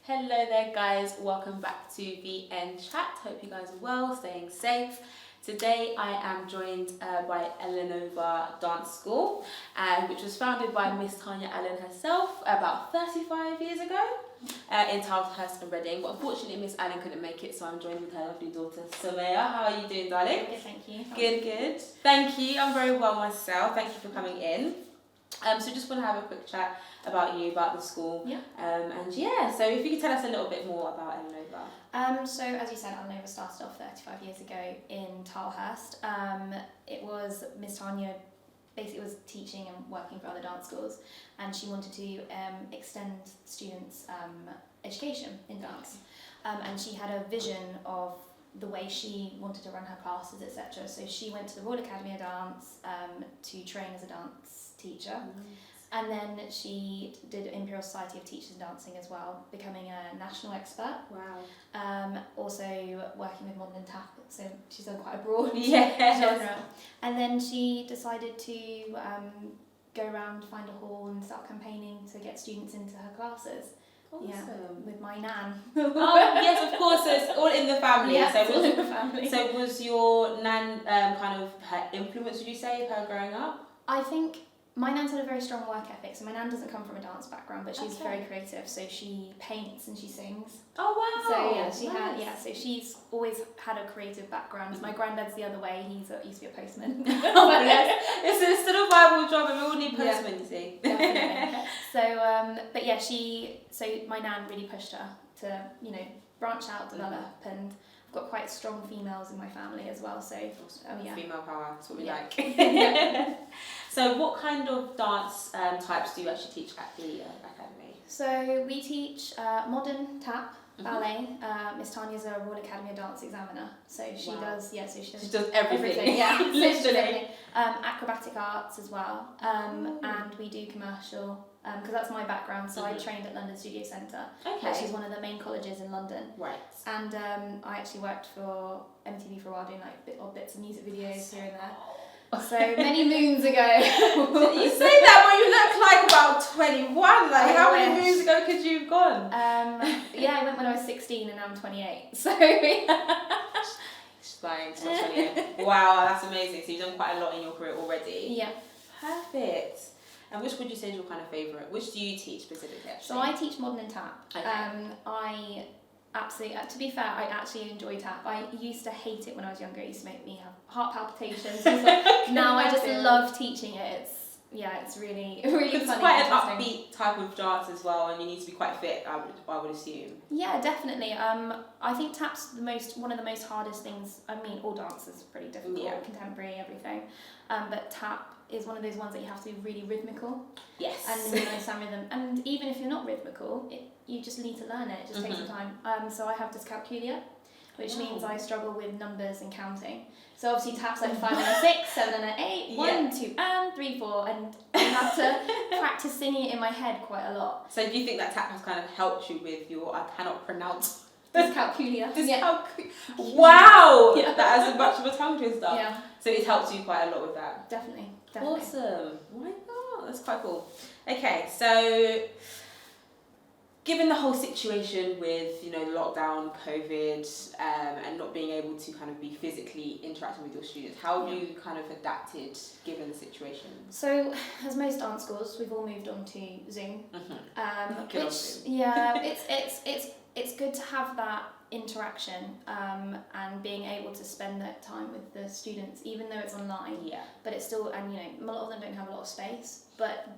Hello there guys, welcome back to the End Chat. Hope you guys are well, staying safe. Today I am joined by Allenova Dance School, which was founded by Miss Tanya Allen herself about 35 years ago in Tilehurst and Reading. But unfortunately Miss Allen couldn't make it, so I'm joined with her lovely daughter Soumaya. How are you doing, darling? Good, thank you. Good. Thank you, I'm very well myself. Thank you for coming in. So just want to have a quick chat about you, about the school. Yeah. So if you could tell us a little bit more about Allenova. So as you said, Allenova started off 35 years ago in Tilehurst. It was Miss Tanya basically was teaching and working for other dance schools, and she wanted to extend students' education in dance. And she had a vision of the way she wanted to run her classes, etc. So she went to the Royal Academy of Dance to train as a dance teacher. And then she did Imperial Society of Teachers in Dancing as well, becoming a national expert. Wow. Also working with modern and tap, so she's done quite a broad Yes. genre. And then she decided to go around, find a hall and start campaigning to get students into her classes. Awesome. Yeah, with my nan. Oh yes, of course. So it's all in the family. Yeah, So it's all in the family. So was your nan kind of her influence? Would you say, of her growing up? I think my nan's had a very strong work ethic. So my nan doesn't come from a dance background, but she's very creative. So she paints and she sings. Oh wow. So yeah, she nice. had So she's always had a creative background. My granddad's the other way. He used to be a postman. Oh bless. It's still a viable job, and we all need postmen, you see. Definitely. So but yeah, so my nan really pushed her to branch out, develop, and I've got quite strong females in my family as well. So female power. That's what we like. So what kind of dance types do you actually teach at the academy? So we teach modern tap, ballet. Miss Tanya's a Royal Academy of Dance examiner, so she does. She does everything. Yeah, so literally. she does everything. Acrobatic arts as well, and we do commercial. Because that's my background, so I trained at London Studio Centre, which is one of the main colleges in London. Right. And I actually worked for MTV for a while, doing like bits of music videos here and there. So many moons ago. You say that when you look like about 21. Like, how many moons ago could you have gone? Yeah, I went when I was 16 and now I'm 28. So She's lying. She's not 28. Wow, that's amazing. So you've done quite a lot in your career already. Yeah. Perfect. And which would you say is your kind of favourite? Which do you teach specifically? Actually? So I teach modern and tap. Okay. I absolutely, to be fair, I actually enjoy tap. I used to hate it when I was younger. It used to make me have heart palpitations. Now I just love teaching it. It's really funny. It's quite an upbeat type of dance as well, and you need to be quite fit, I would assume. Yeah, definitely. I think tap's one of the most hardest things. I mean, all dance is pretty difficult, contemporary, everything. But tap is one of those ones that you have to be really rhythmical. Yes. And really understand rhythm. And even if you're not rhythmical, you just need to learn it. It just takes some time. So I have dyscalculia, which means I struggle with numbers and counting. So obviously tap's like 5 and a 6, 7 and an 8, 1, 2 and 3, 4, and I have to practice singing it in my head quite a lot. So do you think that tap has kind of helped you with your, I cannot pronounce... Dyscalculia. Wow! That is much of a tongue twister. Yeah. So it helps you quite a lot with that. Definitely. Awesome. Oh my god, that's quite cool. Okay, so given the whole situation with, lockdown, COVID, and not being able to kind of be physically interacting with your students, how have you kind of adapted given the situation? So, as most dance schools, we've all moved on to Zoom. It's good to have that interaction and being able to spend that time with the students, even though it's online. Yeah. But it's still, and a lot of them don't have a lot of space, but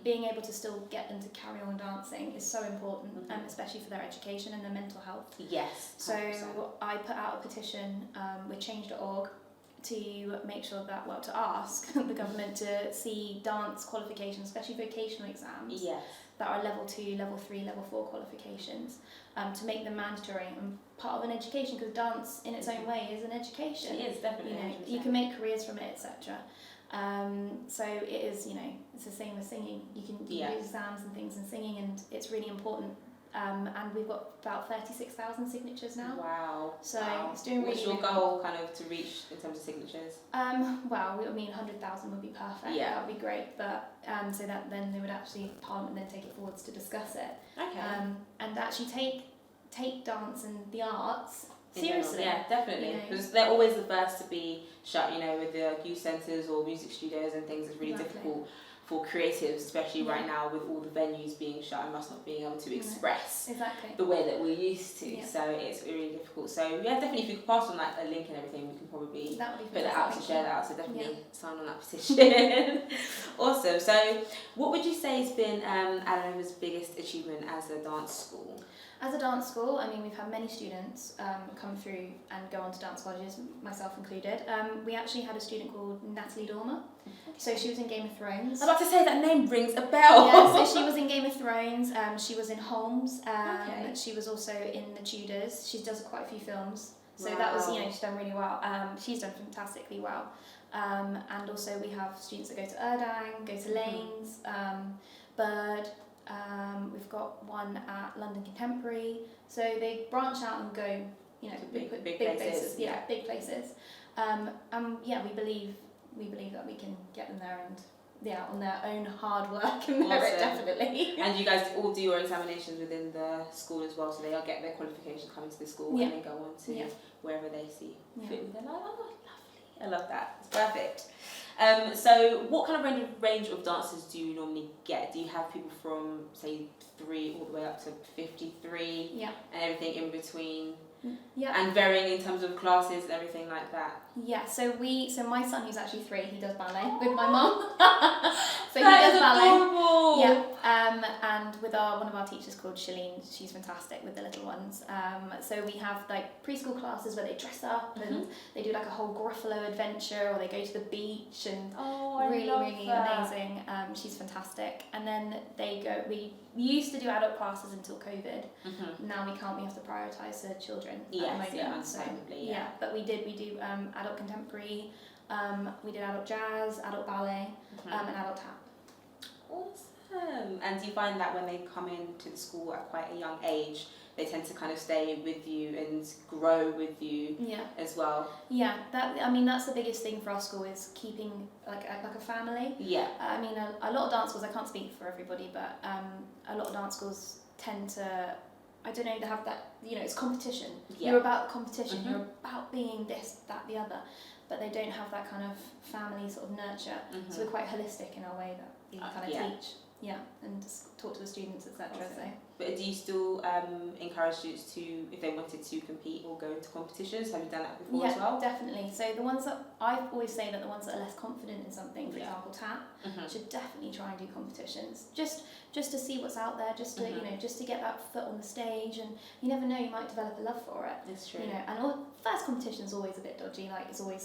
being able to still get them to carry on dancing is so important, especially for their education and their mental health. Yes. 100%. So I put out a petition with change.org to make sure that, to ask the government to see dance qualifications, especially vocational exams, that are level 2, level 3, level 4 qualifications, to make them mandatory and part of an education, because dance in its own way is an education. It is, definitely. You can make careers from it, etc. So it is, it's the same as singing. You can do exams and things in singing, and it's really important and we've got about 36,000 signatures now. Wow. So it's doing really, What's your really goal kind of to reach in terms of signatures? Well, I mean, 100,000 would be perfect. Yeah. That would be great. But so that then they would actually Parliament then take it forwards to discuss it. Okay. And actually take dance and the arts In general, seriously. yeah, definitely. You know. Because they're always the first to be shut, you know, with the youth centres or music studios and things. It's really Exactly. difficult for creatives, especially right now with all the venues being shut and us not being able to express Exactly. the way that we're used to. Yeah. So it's really difficult. So yeah, definitely if you could pass on like a link and everything, we can probably That would be put that out to fantastic. share that out. So definitely sign on that petition. Awesome. So what would you say has been Allenova's biggest achievement as a dance school? As a dance school, I mean, we've had many students come through and go on to dance colleges, myself included. We actually had a student called Natalie Dormer. So she was in Game of Thrones. I was about to say that name rings a bell. Yeah, so she was in Game of Thrones. She was in Holmes. Okay. She was also in The Tudors. She does quite a few films. So that was, she's done really well. She's done fantastically well. And also we have students that go to Erdang, go to Lanes, Bird. We've got one at London Contemporary. So they branch out and go, big places. places. Yeah, big places. We believe that we can get them there and on their own hard work and merit, definitely. And you guys all do your examinations within the school as well, so they all get their qualifications coming to the school and then go on to wherever they see fit. They're like, oh, lovely. I love that. It's perfect. So what kind of range of dancers do you normally get? Do you have people from, say, 3 all the way up to 53? Yeah. And everything in between? Yeah. And varying in terms of classes and everything like that? Yeah, so my son, who's actually 3, he does ballet with my mum. So he That does is ballet. adorable. Yeah. And with one of our teachers called Shalene, she's fantastic with the little ones. So we have like preschool classes where they dress up and they do like a whole Gruffalo adventure, or they go to the beach and really amazing. She's fantastic. And then we used to do adult classes until COVID. Now we can't. We have to prioritise the children at the moment. Understandably, But we do adult contemporary. We did adult jazz, adult ballet, and adult tap. Awesome. And do you find that when they come into the school at quite a young age, they tend to kind of stay with you and grow with you as well? Yeah, that's the biggest thing for our school, is keeping like a family. Yeah. I mean, a lot of dance schools, I can't speak for everybody, but a lot of dance schools tend to, I don't know, they have that, it's competition. Yeah. You're about competition, you're about being this, that, the other, but they don't have that kind of family sort of nurture. So we're quite holistic in our way that we kind of teach. Yeah, and just talk to the students, etc. Awesome. So. But do you still encourage students to, if they wanted to compete or go into competitions? Have you done that before as well? Yeah, definitely. So the ones that, I always say that the ones that are less confident in something, for example tap, should definitely try and do competitions. Just to see what's out there, just to just to get that foot on the stage, and you never know, you might develop a love for it. That's true. And first competition is always a bit dodgy, like it's always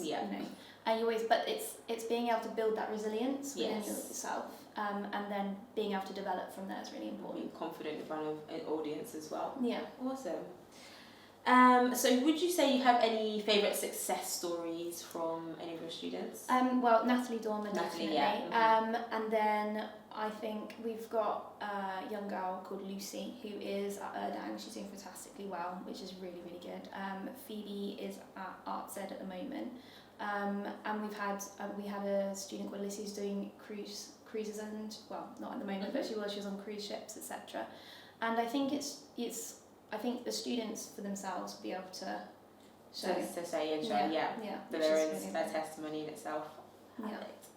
and you always, but it's being able to build that resilience within yourself. And then being able to develop from there is really important. Being confident in front of an audience as well. Yeah. Awesome. So would you say you have any favourite success stories from any of your students? Well, Natalie Dormer, definitely. Yeah. And then I think we've got a young girl called Lucy, who is at Erdang. She's doing fantastically well, which is really, really good. Phoebe is at Arts Ed at the moment. And we had a student called Liz who's doing cruises, and well, not at the moment, but she was on cruise ships, etc. And I think I think the students for themselves will be able to show. To say and show, that there is a testimony in itself. Perfect.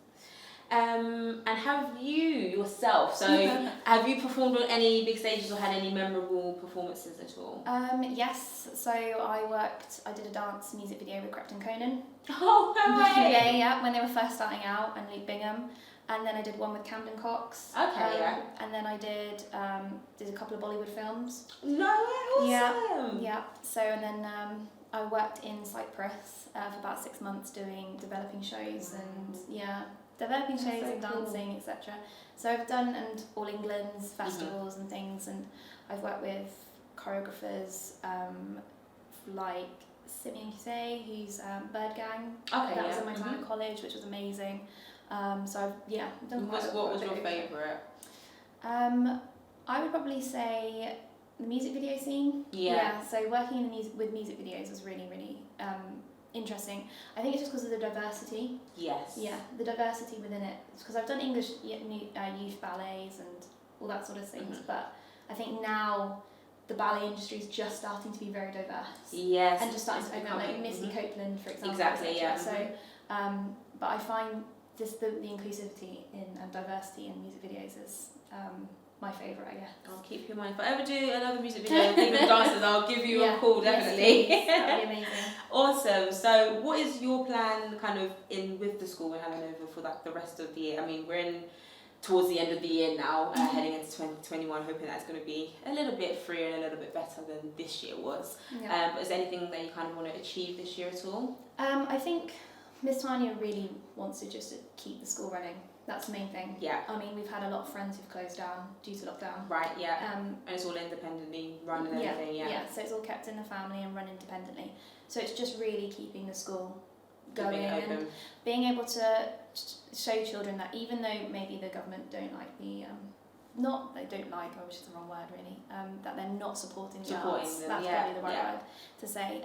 And have you yourself, have you performed on any big stages or had any memorable performances at all? Yes, so I did a dance music video with Crepton Conan. Oh, no way! Yeah, when they were first starting out, and Luke Bingham. And then I did one with Camden Cox. Okay, And then I did a couple of Bollywood films. No way, awesome! Yeah. So, and then I worked in Cyprus for about 6 months developing shows and dancing, etc. So I've done All England's festivals and things, and I've worked with choreographers like Simeon Kisei, who's Bird Gang. That was in my time at college, which was amazing. So I've done quite a What was your favourite? I would probably say the music video scene. Yeah. So working in with music videos was really, really interesting. I think it's just because of the diversity. Yes. Yeah, the diversity within it. Because I've done English youth ballets and all that sort of things, but I think now the ballet industry is just starting to be very diverse. Yes. And just starting to open up, like Misty Copeland, for example. Exactly, yeah. So, but I find just the inclusivity and diversity in music videos is my favourite, I guess. I'll keep you in mind. If I ever do another music video with dancers, I'll give you a call, definitely. Yes, that'd be amazing. Awesome. So what is your plan kind of with the school in Allenova for the rest of the year? I mean, we're in towards the end of the year now, heading into 2021, hoping that's going to be a little bit freer and a little bit better than this year was. Yeah. But is there anything that you kind of want to achieve this year at all? I think Miss Tanya really wants to just keep the school running. That's the main thing. Yeah. I mean, we've had a lot of friends who've closed down due to lockdown. Right, yeah. And it's all independently run and everything, Yeah, so it's all kept in the family and run independently. So it's just really keeping the school going and being able to show children that even though maybe the government don't like the which is the wrong word really, that they're not supporting the arts. That's probably the right word to say.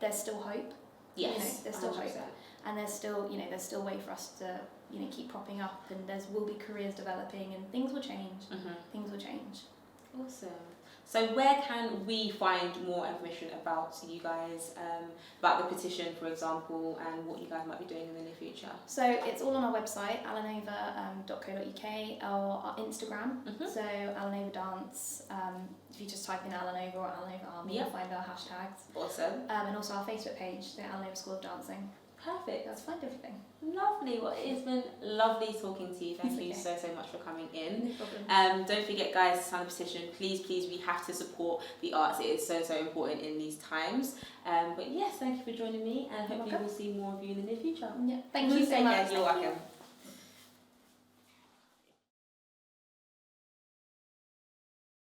There's still hope. Yes, you know, there's still 100%. hope, and there's still way for us to keep propping up, and there will be careers developing, and things will change. Things will change. Awesome. So where can we find more information about you guys, about the petition, for example, and what you guys might be doing in the near future? So it's all on our website, allenova.co.uk, or our Instagram, so Allenova Dance. If you just type in Allenova or Allenova Army, you'll find our hashtags. Awesome. And also our Facebook page, the Allenova School of Dancing. Perfect. That's find everything. Lovely. Well, it's been lovely talking to you. Thank you so much for coming in. No problem. Don't forget, guys, to sign the petition. Please, we have to support the arts. It is so important in these times. But yes, thank you for joining me, and hopefully we'll see more of you in the near future. Yeah. Thank you so much. You're welcome.